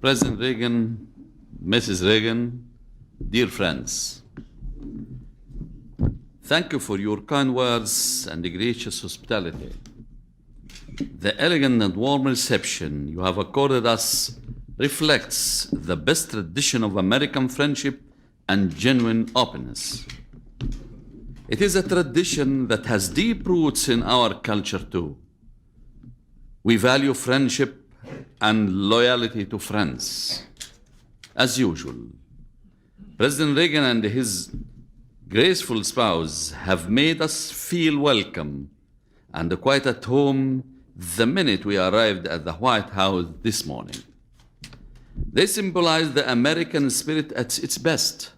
President Reagan, Mrs. Reagan, dear friends, thank you for your kind words and gracious hospitality. The elegant and warm reception you have accorded us reflects the best tradition of American friendship and genuine openness. It is a tradition that has deep roots in our culture too. We value friendship and loyalty to friends. As usual, President Reagan and his graceful spouse have made us feel welcome and quite at home the minute we arrived at the White House this morning. They symbolize the American spirit at its best.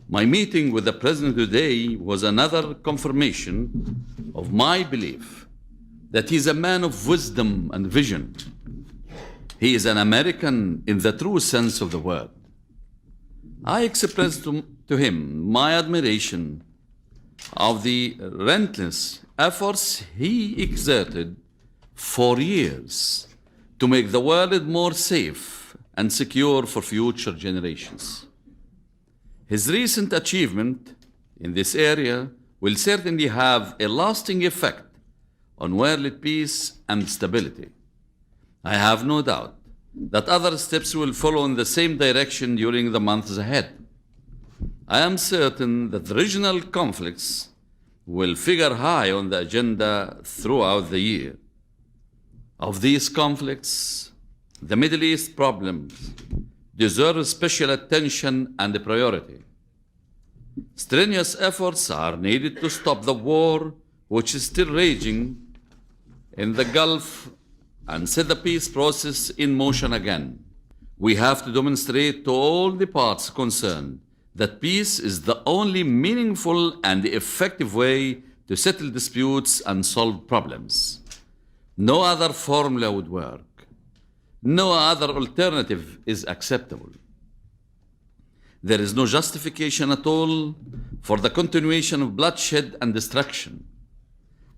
My meeting with the President today was another confirmation of my belief that he is a man of wisdom and vision. He is an American in the true sense of the word. I expressed to him my admiration of the relentless efforts he exerted for years to make the world more safe and secure for future generations. His recent achievement in this area will certainly have a lasting effect on world peace and stability. I have no doubt that other steps will follow in the same direction during the months ahead. I am certain that the regional conflicts will figure high on the agenda throughout the year. Of these conflicts, the Middle East problems deserve special attention and priority. Strenuous efforts are needed to stop the war which is still raging in the Gulf and set the peace process in motion again. We have to demonstrate to all the parties concerned that peace is the only meaningful and effective way to settle disputes and solve problems. No other formula would work. No other alternative is acceptable. There is no justification at all for the continuation of bloodshed and destruction.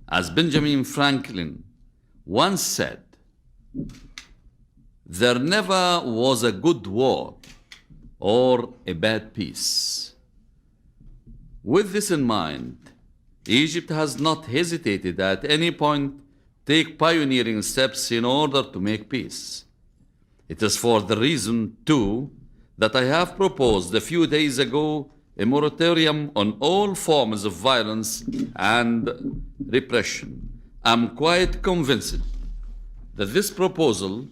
As Benjamin Franklin once said, there never was a good war or a bad peace. With this in mind, Egypt has not hesitated at any point to take pioneering steps in order to make peace. It is for the reason, too, that I have proposed a few days ago a moratorium on all forms of violence and repression. I'm quite convinced that this proposal,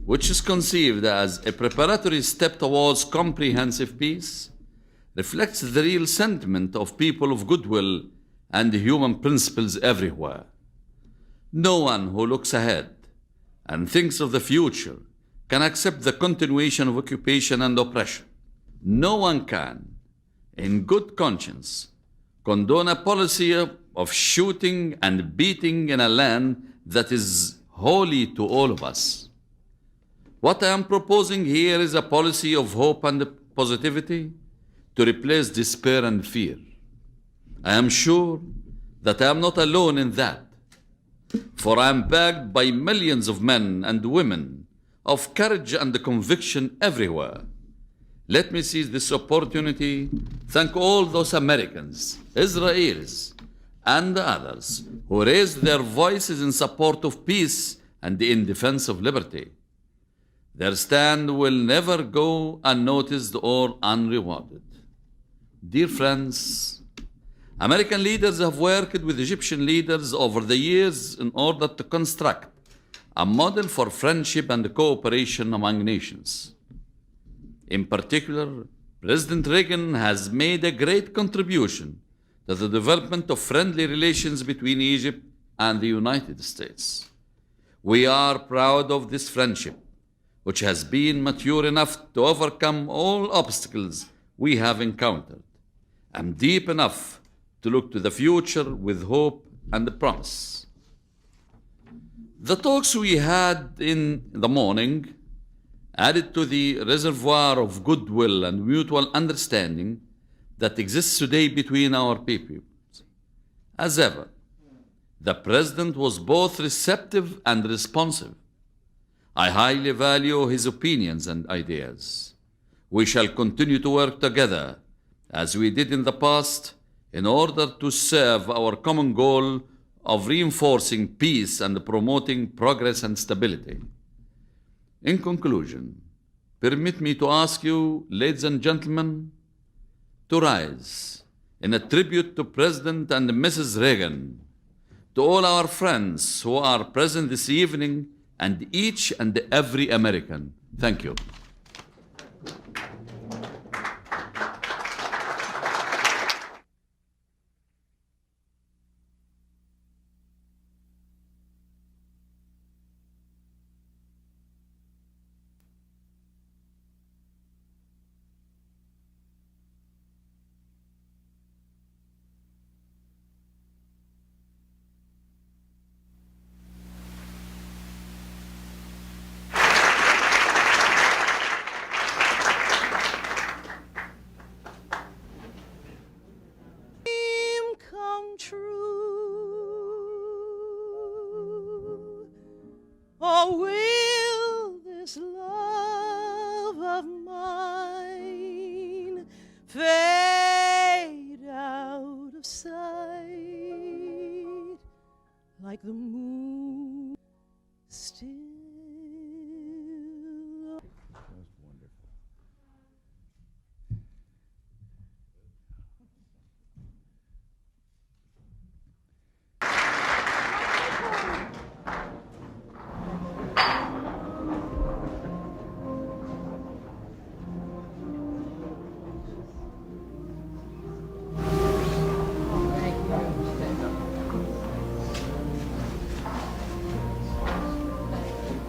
which is conceived as a preparatory step towards comprehensive peace, reflects the real sentiment of people of goodwill and human principles everywhere. No one who looks ahead and thinks of the future can accept the continuation of occupation and oppression. No one can, in good conscience, condone a policy of shooting and beating in a land that is holy to all of us. What I am proposing here is a policy of hope and positivity to replace despair and fear. I am sure that I am not alone in that, for I am backed by millions of men and women of courage and conviction everywhere. Let me seize this opportunity, thank all those Americans, Israelis, and others who raised their voices in support of peace and in defense of liberty. Their stand will never go unnoticed or unrewarded. Dear friends, American leaders have worked with Egyptian leaders over the years in order to construct a model for friendship and cooperation among nations. In particular, President Reagan has made a great contribution to the development of friendly relations between Egypt and the United States. We are proud of this friendship, which has been mature enough to overcome all obstacles we have encountered, and deep enough to look to the future with hope and promise. The talks we had in the morning added to the reservoir of goodwill and mutual understanding that exists today between our people. As ever, the President was both receptive and responsive. I highly value his opinions and ideas. We shall continue to work together, as we did in the past, in order to serve our common goal of reinforcing peace and promoting progress and stability. In conclusion, permit me to ask you, ladies and gentlemen, to rise in a tribute to President and Mrs. Reagan, to all our friends who are present this evening, and each and every American. Thank you. Or will this love of mine fade out of sight like the moon still